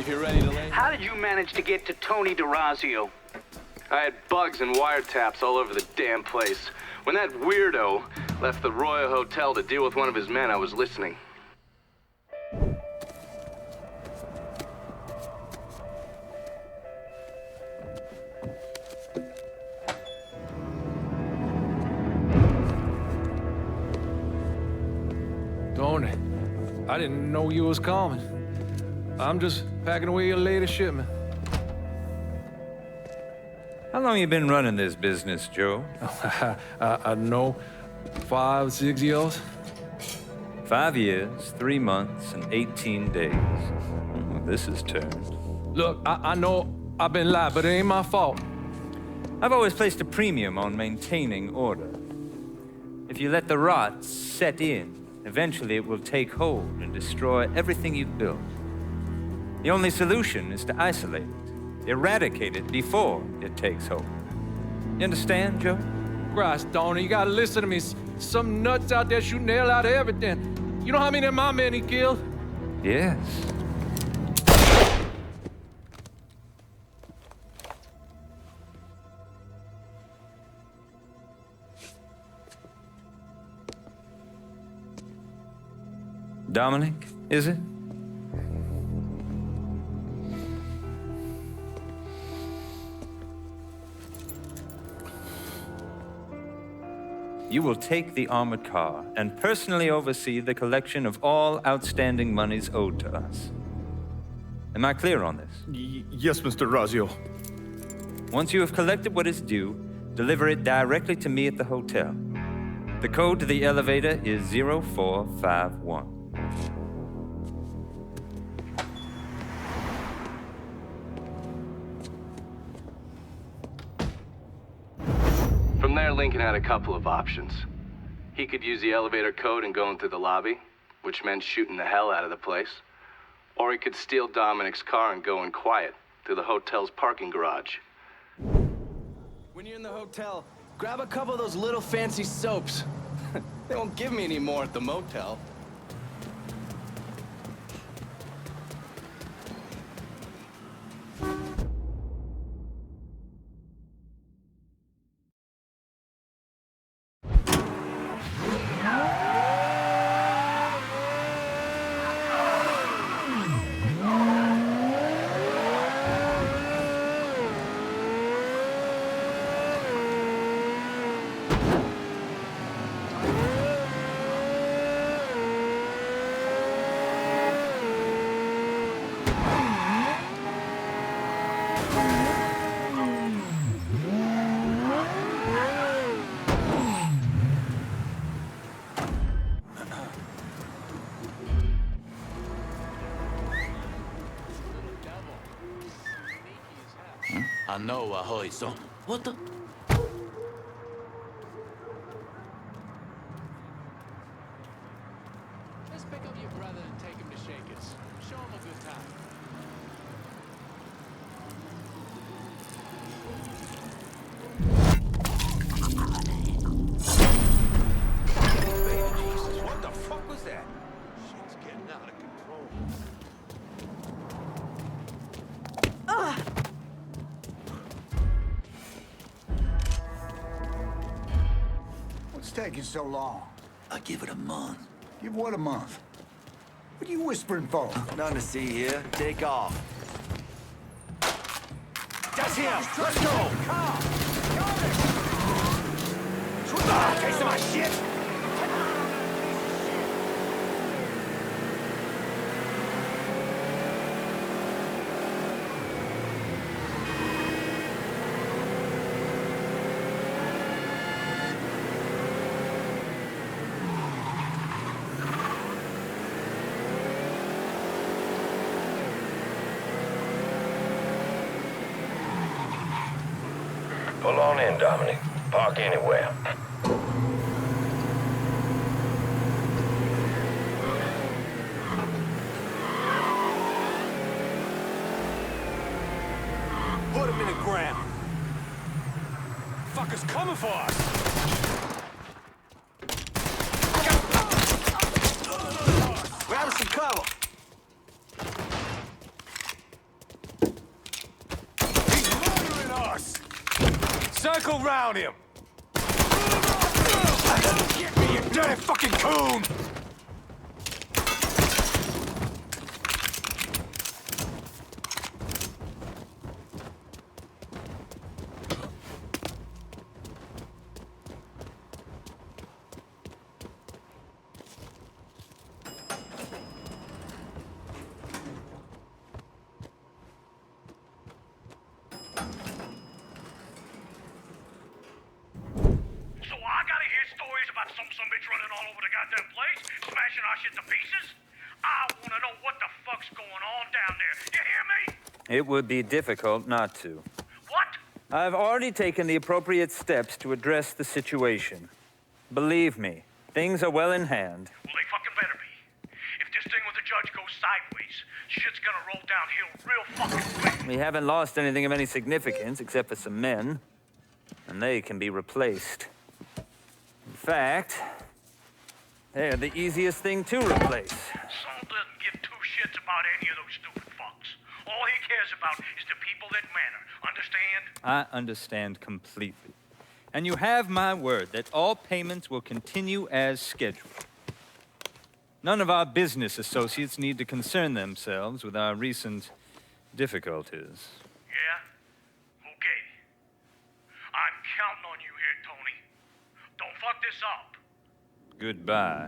if you're ready to land. How did you manage to get to Tony Derazio? I had bugs and wiretaps all over the damn place. When that weirdo left the Royal Hotel to deal with one of his men, I was listening. Tony, I didn't know you was coming. I'm just packing away your latest shipment. How long you been running this business, Joe? I don't know, 5, 6 years? 5 years, 3 months, and 18 days. Well, this is turned. Look, I know I've been lied, but it ain't my fault. I've always placed a premium on maintaining order. If you let the rot set in, eventually it will take hold and destroy everything you've built. The only solution is to isolate it, eradicate it before it takes hold. You understand, Joe? Christ, Tony, you gotta listen to me. Some nuts out there shooting the hell out of everything. You know how many of my men he killed? Yes. Dominic, is it? You will take the armored car and personally oversee the collection of all outstanding monies owed to us. Am I clear on this? Yes, Mr. Derazio. Once you have collected what is due, deliver it directly to me at the hotel. The code to the elevator is 0451. From there, Lincoln had a couple of options. He could use the elevator code and go in through the lobby, which meant shooting the hell out of the place. Or he could steal Dominic's car and go in quiet through the hotel's parking garage. When you're in the hotel, grab a couple of those little fancy soaps. They won't give me any more at the motel. I know I heard something. What the? Let's pick up your brother and take him to Shakers. Show him a good time. Jesus, what the fuck was that? Shit's getting out of control. What's taking so long? I give it a month. Give what a month? What are you whispering for? Nothing to see here. Take off. That's him! Let's go! Ah, taste of my shit! Pull on in, Dominic. Park anywhere. Put him in the ground. Fucker's coming for us! Grab some cover. still round him! Get me, you dirty fucking coon! Some bitch running all over the goddamn place, smashing our shit to pieces. I wanna know what the fuck's going on down there. You hear me? It would be difficult not to. What? I've already taken the appropriate steps to address the situation. Believe me, things are well in hand. Well, they fucking better be. If this thing with the judge goes sideways, shit's gonna roll downhill real fucking quick. We haven't lost anything of any significance except for some men, and they can be replaced. In fact, they're the easiest thing to replace. Saul doesn't give two shits about any of those stupid fucks. All he cares about is the people that matter. Understand? I understand completely. And you have my word that all payments will continue as scheduled. None of our business associates need to concern themselves with our recent difficulties. Yeah? Okay. I'm counting on you here, Tony. Don't fuck this up. Goodbye.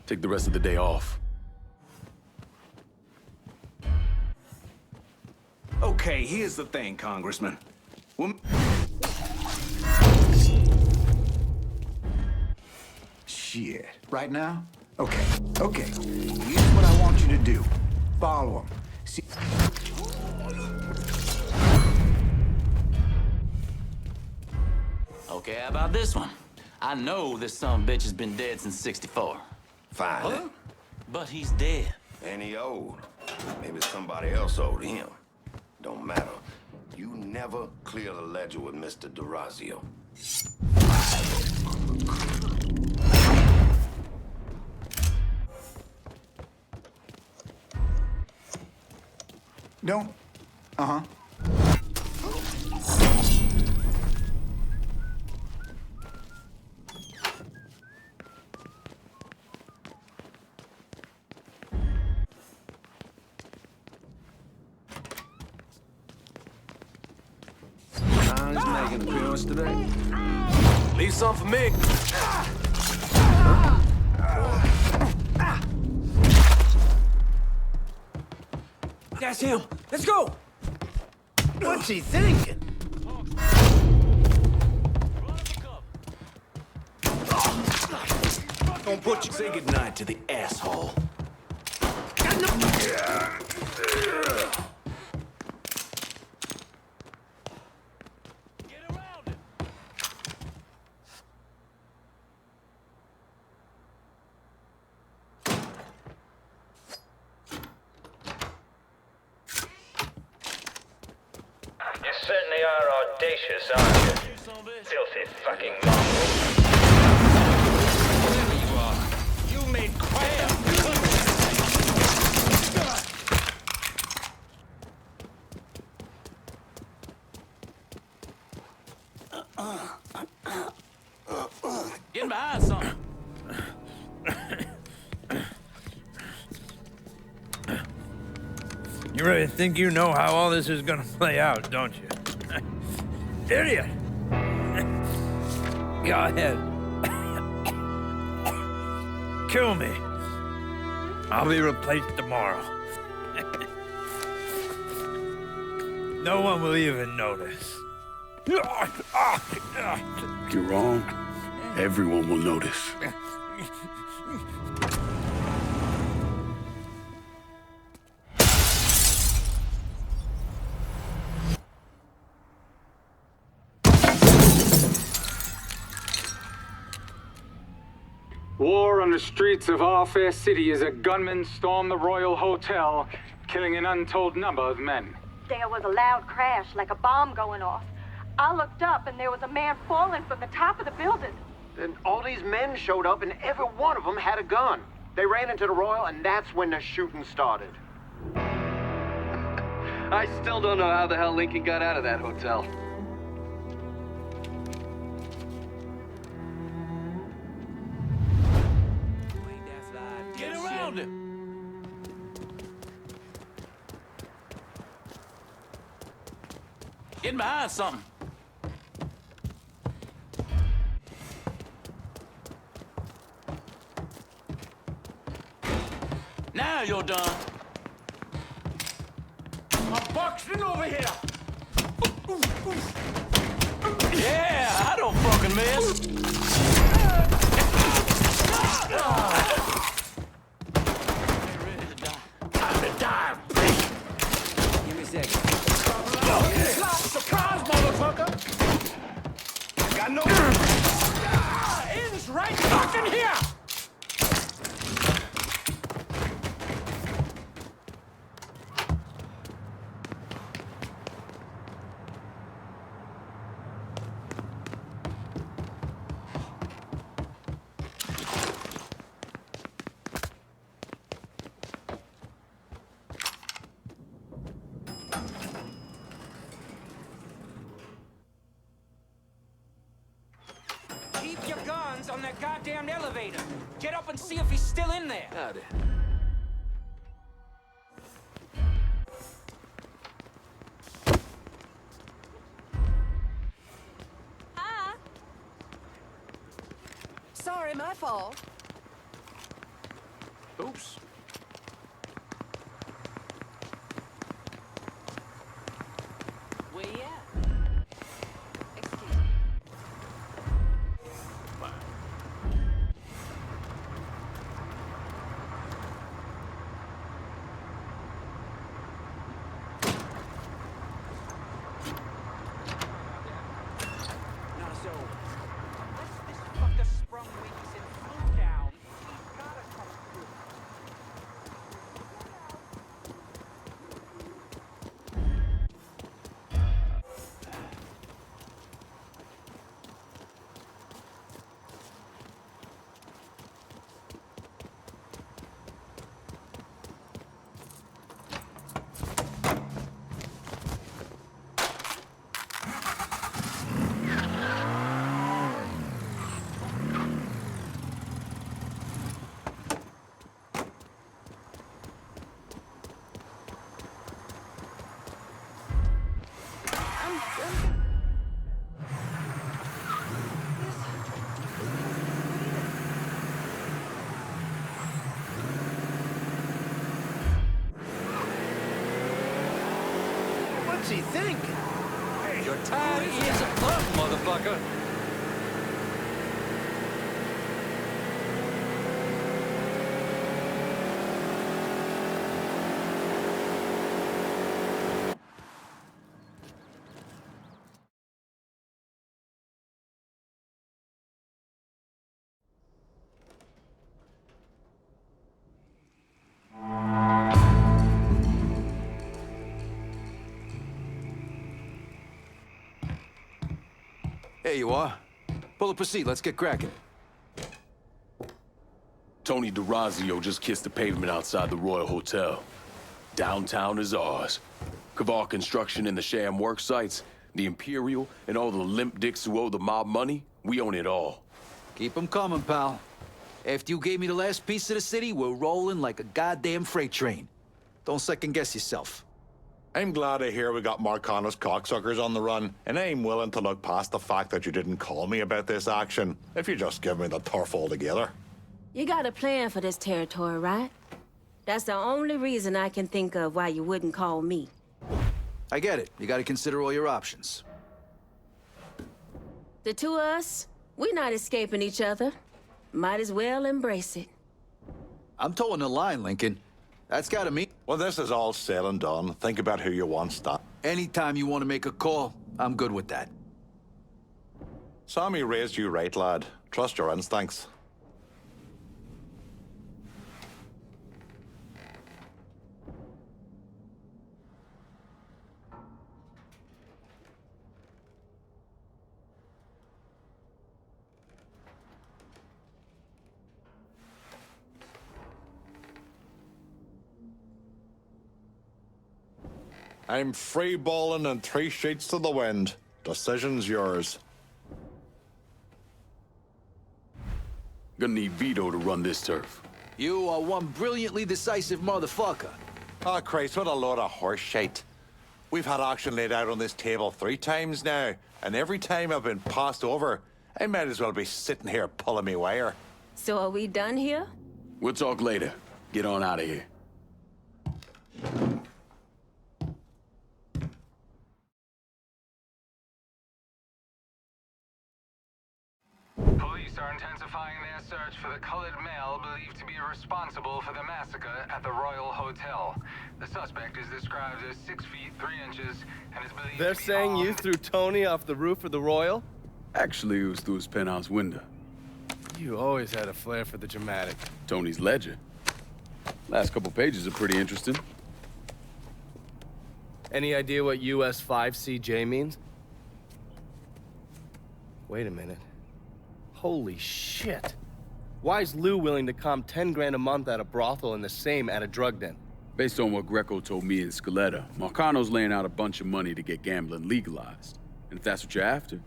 Take the rest of the day off. Okay, here's the thing, Congressman. Shit. Right now? Okay. Here's what I want you to do. Follow him. See... Okay, how about this one? I know this sumbitch has been dead since '64. Fine. Huh? But he's dead. And he old. Maybe somebody else owed him. Don't matter. You never clear the ledger with Mr. Derazio. Don't... Uh-huh. He's making an appearance today. Leave some for me. That's him. Let's go. What's he thinking? Don't put you. Say goodnight to the asshole. You certainly are audacious, aren't you? Filthy fucking mongrel. Whatever you are, you made crab. Get behind something. You really think you know how all this is gonna play out, don't you? Idiot! Go ahead. Kill me. I'll be replaced tomorrow. No one will even notice. You're wrong. Everyone will notice. War on the streets of our fair city as a gunman stormed the Royal Hotel, killing an untold number of men. There was a loud crash, like a bomb going off. I looked up and there was a man falling from the top of the building. Then all these men showed up and every one of them had a gun. They ran into the Royal and that's when the shooting started. I still don't know how the hell Lincoln got out of that hotel. Get around him! Getting behind something. Now you're done. I'm boxing over here! Yeah, I don't fucking miss. Time to die, bitch! Give me a second. Surprise, motherfucker! Got no... Ends right fucking here! Keep your guns on that goddamn elevator. Get up and see if he's still in there. Howdy. Sorry, my fault. Oops. Where you at? Excuse me. Not so. Unless this fucker sprung wings and flew down, he's gotta come through. What's he thinking? Your time is up, motherfucker. There you are. Pull up a seat, let's get cracking. Tony Derazio just kissed the pavement outside the Royal Hotel. Downtown is ours. Kavar Construction and the sham work sites, the Imperial, and all the limp dicks who owe the mob money, we own it all. Keep them coming, pal. After you gave me the last piece of the city, we're rolling like a goddamn freight train. Don't second guess yourself. I'm glad to hear we got Marcana's cocksuckers on the run, and I'm willing to look past the fact that you didn't call me about this action, if you just give me the turf altogether. You got a plan for this territory, right? That's the only reason I can think of why you wouldn't call me. I get it. You gotta consider all your options. The two of us, we're not escaping each other. Might as well embrace it. I'm towing the line, Lincoln. That's gotta mean... Well, this is all said and done. Think about who you want, Stan. Anytime you want to make a call, I'm good with that. Sammy raised you right, lad. Trust your instincts. I'm free balling and 3 sheets to the wind. Decision's yours. Gonna need Vito to run this turf. You are one brilliantly decisive motherfucker. Oh, Christ, what a load of horse shite. We've had auction laid out on this table 3 times now, and every time I've been passed over, I might as well be sitting here pulling me wire. So are we done here? We'll talk later. Get on out of here. Police are intensifying their search for the colored male believed to be responsible for the massacre at the Royal Hotel. The suspect is described as 6 feet 3 inches and is believed They're to be saying you armed. threw Tony off the roof of the Royal? Actually, it was through his penthouse window. You always had a flair for the dramatic. Tony's ledger. Last couple pages are pretty interesting. Any idea what US 5CJ means? Wait a minute. Holy shit. Why is Lou willing to comp 10 grand a month at a brothel and the same at a drug den? Based on what Greco told me in Scaletta, Marcano's laying out a bunch of money to get gambling legalized. And if that's what you're after,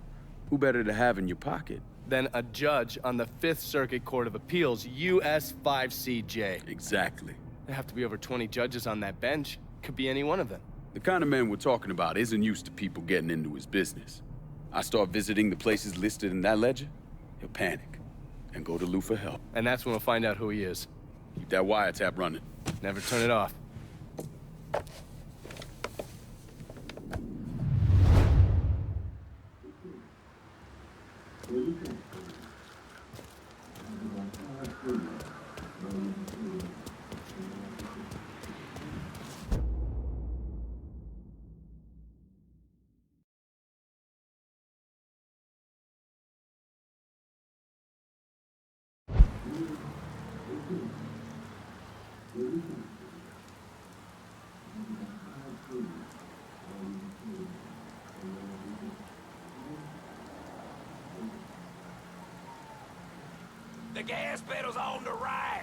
who better to have in your pocket? Then a judge on the 5th Circuit Court of Appeals, US 5CJ. Exactly. There have to be over 20 judges on that bench. Could be any one of them. The kind of man we're talking about isn't used to people getting into his business. I start visiting the places listed in that ledger, he'll panic and go to Lou for help. And that's when we'll find out who he is. Keep that wiretap running. Never turn it off. The gas pedal's on the right.